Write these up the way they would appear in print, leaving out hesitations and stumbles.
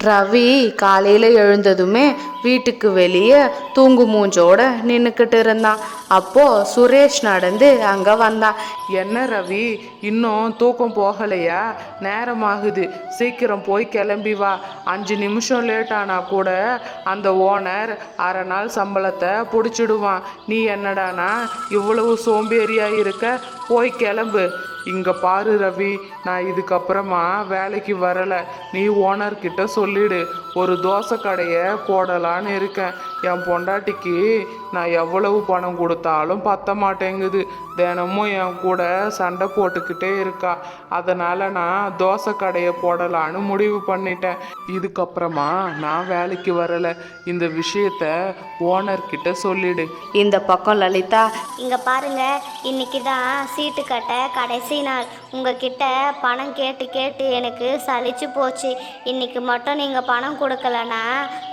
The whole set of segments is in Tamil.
ரவி காலையில் எழுந்ததுமே வீட்டுக்கு வெளியே தூங்கு மூஞ்சோட நின்றுக்கிட்டு இருந்தான். அப்போ சுரேஷ் நடந்து அங்கே வந்தான். என்ன ரவி, இன்னும் தூக்கம் போகலையா? நேரமாகுது, சீக்கிரம் போய் கிளம்பி வா. 5 நிமிஷம் லேட் ஆனா கூட அந்த ஓனர் அரை நாள் சம்பளத்தை பிடிச்சிடுவான். நீ என்னடானா இவ்வளவு சோம்பேறியா இருக்க? போய் கிளம்பு. இங்க பாரு ரவி, நான் இதுக்கப்புறமா வேலைக்கு வரலை. நீ ஓனர்கிட்ட சொல்லிடு, ஒரு தோசை கடையை போடலான்னு இருக்கேன். என் பொண்டாட்டிக்கு நான் எவ்வளவு பணம் கொடுத்தாலும் பத்த மாட்டேங்குது. தினமும் என் கூட சண்டை போட்டுக்கிட்டே இருக்கா. அதனால் நான் தோசை கடையை போடலான்னு முடிவு பண்ணிட்டேன். இதுக்கப்புறமா நான் வேலைக்கு வரலை. இந்த விஷயத்த ஓனர்கிட்ட சொல்லிடு. இந்த பக்கம் லலிதா, இங்கே பாருங்க, இன்னைக்கு தான் சீட்டு கட்ட கடைசி நாள். உங்ககிட்ட பணம் கேட்டு கேட்டு எனக்கு சலிச்சு போச்சு. இன்னைக்கு மட்டும் நீங்கள் பணம் கொடுக்கலன்னா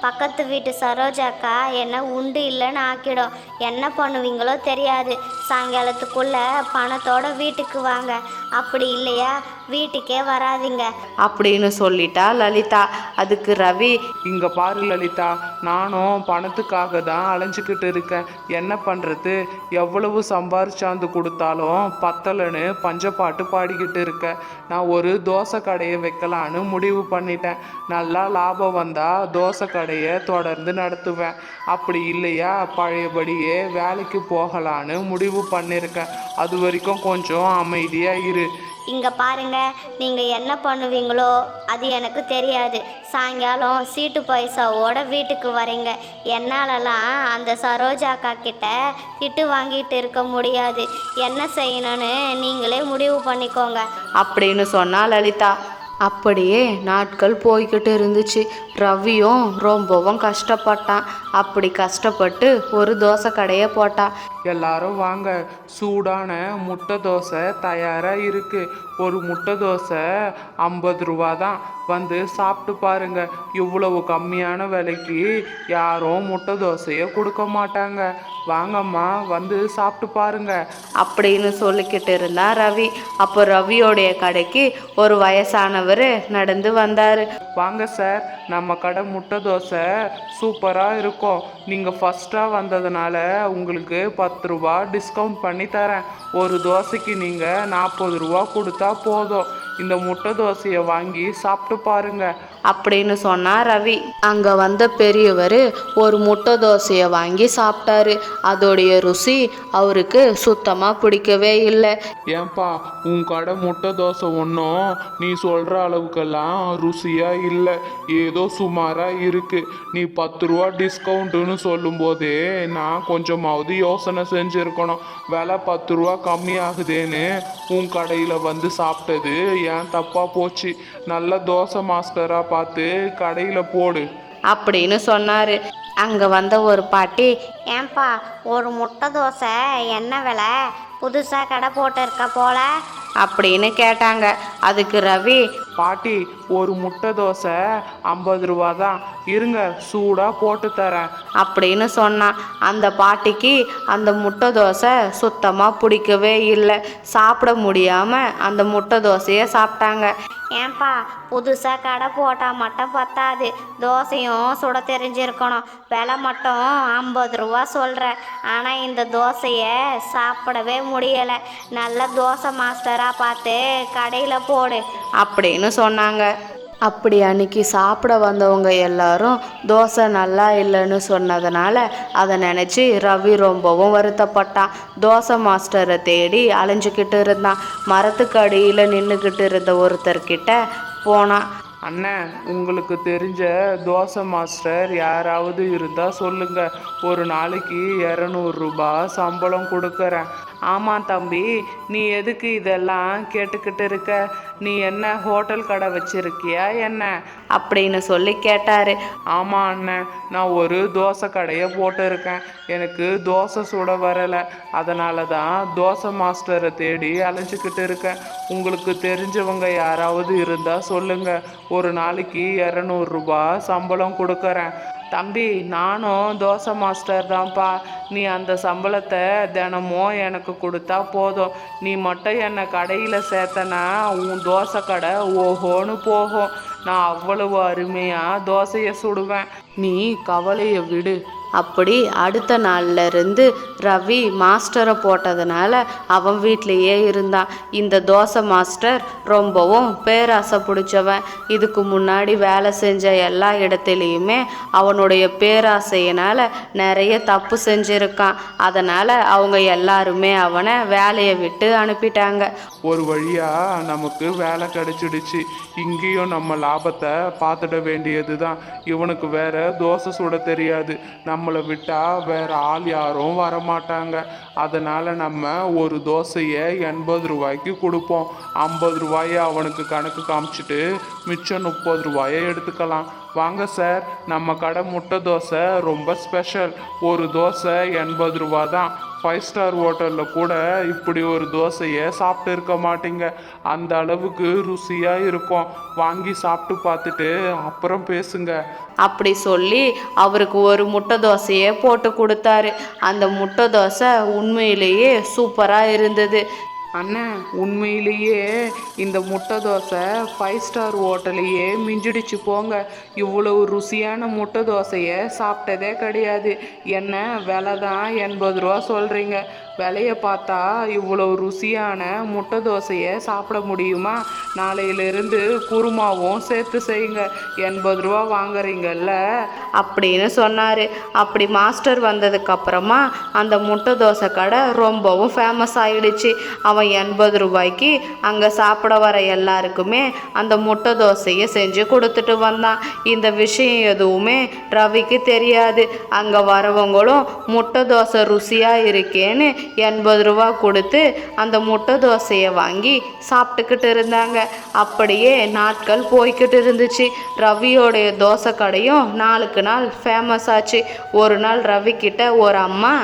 பக்கத்து வீட்டு சரோஜாக்கா என்ன உண்டு இல்லைன்னு ஆக்கிடும். என்ன பண்ணுவீங்களோ தெரியாது. சாயங்காலத்துக்குள்ள பணத்தோட வீட்டுக்கு வாங்க, அப்படி இல்லையா வீட்டுக்கே வராதிங்க அப்படின்னு சொல்லிட்டா லலிதா. அதுக்கு ரவி, இங்க பாரு லலிதா, நானும் பணத்துக்காக தான் அலைஞ்சிக்கிட்டு இருக்கேன். என்ன பண்றது? எவ்வளவு சம்பாரிச்சாந்து கொடுத்தாலும் பத்தலன்னு பஞ்சப்பாட்டு பாடிக்கிட்டு இருக்கேன். நான் ஒரு தோசை கடையை வைக்கலான்னு முடிவு பண்ணிட்டேன். நல்லா லாபம் வந்தா தோசை கடையை தொடர்ந்து நடத்துவேன். அப்படி இல்லையா பழையபடியே வேலைக்கு போகலான்னு முடிவு பண்ணியிருக்கேன். அது வரைக்கும் கொஞ்சம் அமைதியா இரு. இங்கே பாருங்க, நீங்கள் என்ன பண்ணுவீங்களோ அது எனக்கு தெரியாது. சாயங்காலம் சீட்டு பைசாவோட வீட்டுக்கு வரீங்க. என்னாலலாம் அந்த சரோஜாக்கா கிட்ட திட்டு வாங்கிட்டு இருக்க முடியாது. என்ன செய்யணும்னு நீங்களே முடிவு பண்ணிக்கோங்க அப்படின்னு சொன்னா லலிதா. அப்படியே நாட்கள் போய்கிட்டு இருந்துச்சு. ரவியும் ரொம்பவும் கஷ்டப்பட்டான். அப்படி கஷ்டப்பட்டு ஒரு தோசை கடையை போட்டான். எல்லாரும் வாங்க, சூடான முட்டை தோசை தயாராக இருக்கு. ஒரு முட்டை தோசை 50 ரூபா தான். வந்து சாப்பிட்டு பாருங்க. இவ்வளவு கம்மியான விலைக்கு யாரும் முட்டை தோசையை கொடுக்க மாட்டாங்க. வாங்கம்மா, வந்து சாப்பிட்டு பாருங்க அப்படின்னு சொல்லிக்கிட்டு இருந்தான் ரவி. அப்போ ரவியோடைய கடைக்கு ஒரு வயசானவர் நடந்து வந்தார். வாங்க சார், நம்ம கடை முட்டை தோசை சூப்பராக இருக்கும். நீங்கள் ஃபஸ்ட்டாக வந்ததுனால உங்களுக்கு 10 ரூபா டிஸ்கவுண்ட் பண்ணி தரேன். ஒரு தோசைக்கு நீங்கள் 40 ரூபா கொடுத்தா போதும். இந்த முட்டை தோசையை வாங்கி சாப்பிட்டு பாருங்க அப்படின்னு சொன்னா ரவி. அங்க வந்த பெரியவர் ஒரு முட்டை தோசையை வாங்கி சாப்பிட்டாரு. அதோடைய ருசி அவருக்கு சுத்தமா பிடிக்கவே இல்லை. ஏன்பா, உன் கடை முட்டை தோசை ஒன்றும் நீ சொல்கிற அளவுக்கெல்லாம் ருசியாக இல்லை. ஏதோ சுமாராக இருக்கு. நீ 10 ரூபா டிஸ்கவுண்ட்டுன்னு சொல்லும்போதே நான் கொஞ்சமாவது யோசனை செஞ்சுருக்கணும். விலை 10 ரூபா கம்மியாகுதேன்னு உன் கடையில் வந்து சாப்பிட்டது ஏன் தப்பாக போச்சு. நல்ல தோசை மாஸ்டராக பார்த்து கடையில் போடு அப்படின்னு சொன்னாரு. அங்க வந்த ஒரு பாட்டி, ஏன்பா ஒரு முட்டை தோசை என்ன விலை? புதுசாக கடை போட்டு இருக்க போல அப்படின்னு கேட்டாங்க. அதுக்கு ரவி, பாட்டி, ஒரு முட்டை தோசை 50 ரூபா தான். இருங்க, சூடாக போட்டு தரேன் அப்படின்னு சொன்னான். அந்த பாட்டிக்கு அந்த முட்டை தோசை சுத்தமாக பிடிக்கவே இல்லை. சாப்பிட முடியாமல் அந்த முட்டை தோசையை சாப்பிட்டாங்க. ஏன்பா புதுசாக கடை போட்டால் மட்டும் பத்தாது, தோசையும் சுட தெரிஞ்சிருக்கணும். விலை மட்டும் 50 ரூபா சொல்கிற, ஆனால் இந்த தோசையை சாப்பிடவே முடியலை. நல்ல தோசை மாஸ்டராக பார்த்து கடையில் போடு அப்படின்னு சொன்னாங்க. அப்படி அன்னைக்கு சாப்பிட வந்தவங்க எல்லாரும் தோசை நல்லா இல்லைன்னு சொன்னதுனால அதை நினச்சி ரவி ரொம்பவும் வருத்தப்பட்டான். தோசை மாஸ்டரை தேடி அலைஞ்சிக்கிட்டு இருந்தான். மரத்துக்கு அடியில் நின்றுக்கிட்டு இருந்த ஒருத்தர்கிட்ட போனான். அண்ணன், உங்களுக்கு தெரிஞ்ச தோசை மாஸ்டர் யாராவது இருந்தால் சொல்லுங்க. ஒரு நாளைக்கு 200 ரூபாய் சம்பளம் கொடுக்குறேன். ஆமாம் தம்பி, நீ எதுக்கு இதெல்லாம் கேட்டுக்கிட்டு இருக்க? நீ என்ன ஹோட்டல் கடை வச்சிருக்கியா என்ன அப்படின்னு சொல்லி கேட்டாரு. ஆமாம் அண்ணன், நான் ஒரு தோசை கடையை போட்டிருக்கேன். எனக்கு தோசை சுட வரலை. அதனால தான் தோசை மாஸ்டரை தேடி அலைஞ்சிக்கிட்டு இருக்கேன். உங்களுக்கு தெரிஞ்சவங்க யாராவது இருந்தால் சொல்லுங்க. ஒரு நாளைக்கு 200 ரூபாய் சம்பளம் கொடுக்குறேன். தம்பி, நானும் தோசை மாஸ்டர் தான்ப்பா. நீ அந்த சம்பளத்தை தினமும் எனக்கு கொடுத்தா போதும். நீ மட்டும் என்னை கடையில் சேர்த்தனா உன் தோசை கடை ஓஹோன்னு போகும். நான் அவ்வளவு அருமையாக தோசையை சுடுவேன். நீ கவலையை விடு. அப்படி அடுத்த நாள்ல இருந்து ரவி மாஸ்டரை போட்டதுனால அவன் வீட்டிலேயே இருந்தான். இந்த தோசை மாஸ்டர் ரொம்பவும் பேராசை பிடிச்சவன். இதுக்கு முன்னாடி வேலை செஞ்ச எல்லா இடத்துலையுமே அவனுடைய பேராசையினால் நிறைய தப்பு செஞ்சுருக்கான். அதனால் அவங்க எல்லாருமே அவனை வேலையை விட்டு அனுப்பிட்டாங்க. ஒரு வழியாக நமக்கு வேலை கிடைச்சிடுச்சு. இங்கேயும் நம்ம லாபத்தை பார்த்துட வேண்டியது தான். இவனுக்கு வேற தோசை சுட தெரியாது. நம்மளை விட்டா வேற ஆள் யாரும் வரமாட்டாங்க. அதனால் நம்ம ஒரு தோசையை 80 ரூபாய்க்கு கொடுப்போம். 50 ரூபாயை அவனுக்கு கணக்கு காமிச்சிட்டு மிச்சம் 30 ரூபாயை எடுத்துக்கலாம். வாங்க சார், நம்ம கடை முட்டை தோசை ரொம்ப ஸ்பெஷல். ஒரு தோசை 80 ரூபா தான். 5 ஸ்டார் ஹோட்டலில் கூட இப்படி ஒரு தோசையை சாப்பிட்டு இருக்க மாட்டீங்க. அந்த அளவுக்கு ருசியாக இருக்கும். வாங்கி சாப்பிட்டு பார்த்துட்டு அப்புறம் பேசுங்க. அப்படி சொல்லி அவருக்கு ஒரு முட்டை தோசையை போட்டு கொடுத்தாரு. அந்த முட்டை தோசை உண்மையிலேயே சூப்பராக இருந்தது. அண்ணன், உண்மையிலேயே இந்த முட்டை தோசை 5 ஸ்டார் ஹோட்டலையே மிஞ்சிடுச்சு போங்க. இவ்வளவு ருசியான முட்டை தோசையை சாப்பிட்டதே கிடையாது. என்ன விலை தான் 80 ரூபா சொல்கிறீங்க. விலையை பார்த்தா இவ்வளவு ருசியான முட்டை தோசையை சாப்பிட முடியுமா? நாளையிலிருந்து குருமாவும் சேர்த்து செய்யுங்க. 80 ரூபா வாங்குறீங்கல்ல அப்படின்னு சொன்னார். அப்படி மாஸ்டர் வந்ததுக்கப்புறமா அந்த முட்டை தோசை கடை ரொம்பவும் ஃபேமஸ் ஆயிடுச்சு. அவன் 80 ரூபாய்க்கு அங்கே சாப்பிட வர எல்லாருக்குமே அந்த முட்டை தோசையை செஞ்சு கொடுத்துட்டு வந்தான். இந்த விஷயம் எதுவுமே ரவிக்கு தெரியாது. அங்கே வரவங்களும் முட்டை தோசை ருசியாக இருக்கேன்னு 80 ரூபா கொடுத்து அந்த முட்டை தோசையை வாங்கி சாப்பிட்டுக்கிட்டு இருந்தாங்க. அப்படியே நாட்கள் போய்கிட்டு இருந்துச்சு. ரவியோடைய தோசை கடையும் நாளுக்கு நாள் ஃபேமஸ் ஆச்சு. ஒரு நாள் ரவி கிட்ட ஒரு அம்மா,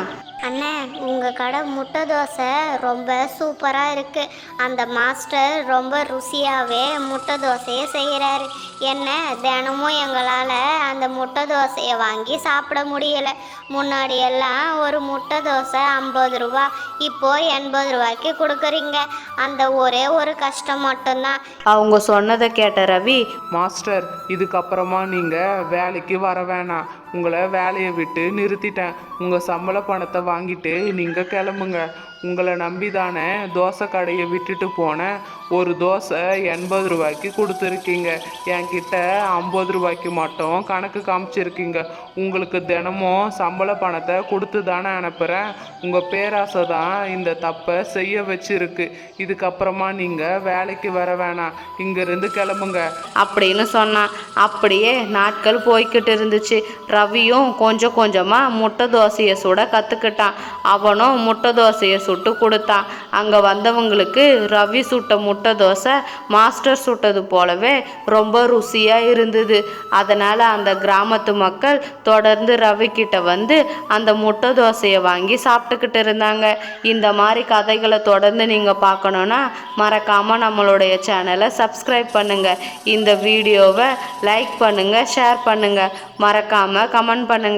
அண்ணே, உங்கள் கடை முட்டை தோசை ரொம்ப சூப்பராக இருக்குது. அந்த மாஸ்டர் ரொம்ப ருசியாகவே முட்டை தோசையை செய்கிறாரு. என்ன தினமும் எங்களால் அந்த முட்டை தோசையை வாங்கி சாப்பிட முடியலை. முன்னாடி எல்லாம் ஒரு முட்டை தோசை 50 ரூபா, இப்போது 80 ரூபாய்க்கு கொடுக்குறீங்க. அந்த ஒரே ஒரு கஷ்டம் மட்டும்தான். அவங்க சொன்னதை கேட்ட ரவி, மாஸ்டர், இதுக்கப்புறமா நீங்கள் வேலைக்கு வர வேணாம். உங்களை வேலையை விட்டு நிறுத்திட்டேன். உங்கள் சம்பள பணத்தை வாங்கிட்டு நீங்கள் கிளம்புங்க. உங்களை நம்பி தானே தோசை கடையை விட்டுட்டு போனேன். ஒரு தோசை 80 ரூபாய்க்கு கொடுத்துருக்கீங்க. என்கிட்ட 50 ரூபாய்க்கு மட்டும் கணக்கு காமிச்சிருக்கீங்க. உங்களுக்கு தினமும் சம்பள பணத்தை கொடுத்து தானே அனுப்புகிறேன். உங்கள் பேராசை தான் இந்த தப்பை செய்ய வச்சிருக்கு. இதுக்கப்புறமா நீங்கள் வேலைக்கு வர வேணாம். இங்கேருந்து கிளம்புங்க அப்படின்னு சொன்னான். அப்படியே நாட்கள் போய்கிட்டு இருந்துச்சு. ரவியும் கொஞ்சம் கொஞ்சமாக முட்டை தோசையை சுட கற்றுக்கிட்டான். அவனும் முட்டை தோசையை சுட்டு கொடுத்தான். அங்கே வந்தவங்களுக்கு ரவி சுட்ட முட்டை தோசை மாஸ்டர் சுட்டது போலவே ரொம்ப ருசியாக இருந்தது. அதனால் அந்த கிராமத்து மக்கள் தொடர்ந்து ரவி கிட்ட வந்து அந்த முட்டை தோசையை வாங்கி சாப்பிட்டுக்கிட்டு இருந்தாங்க. இந்த மாதிரி கதைகளை தொடர்ந்து நீங்கள் பார்க்கணுன்னா மறக்காமல் நம்மளுடைய சேனலை சப்ஸ்கிரைப் பண்ணுங்கள். இந்த வீடியோவை லைக் பண்ணுங்கள், ஷேர் பண்ணுங்கள், மறக்காமல் கமெண்ட் பண்ணுங்கள்.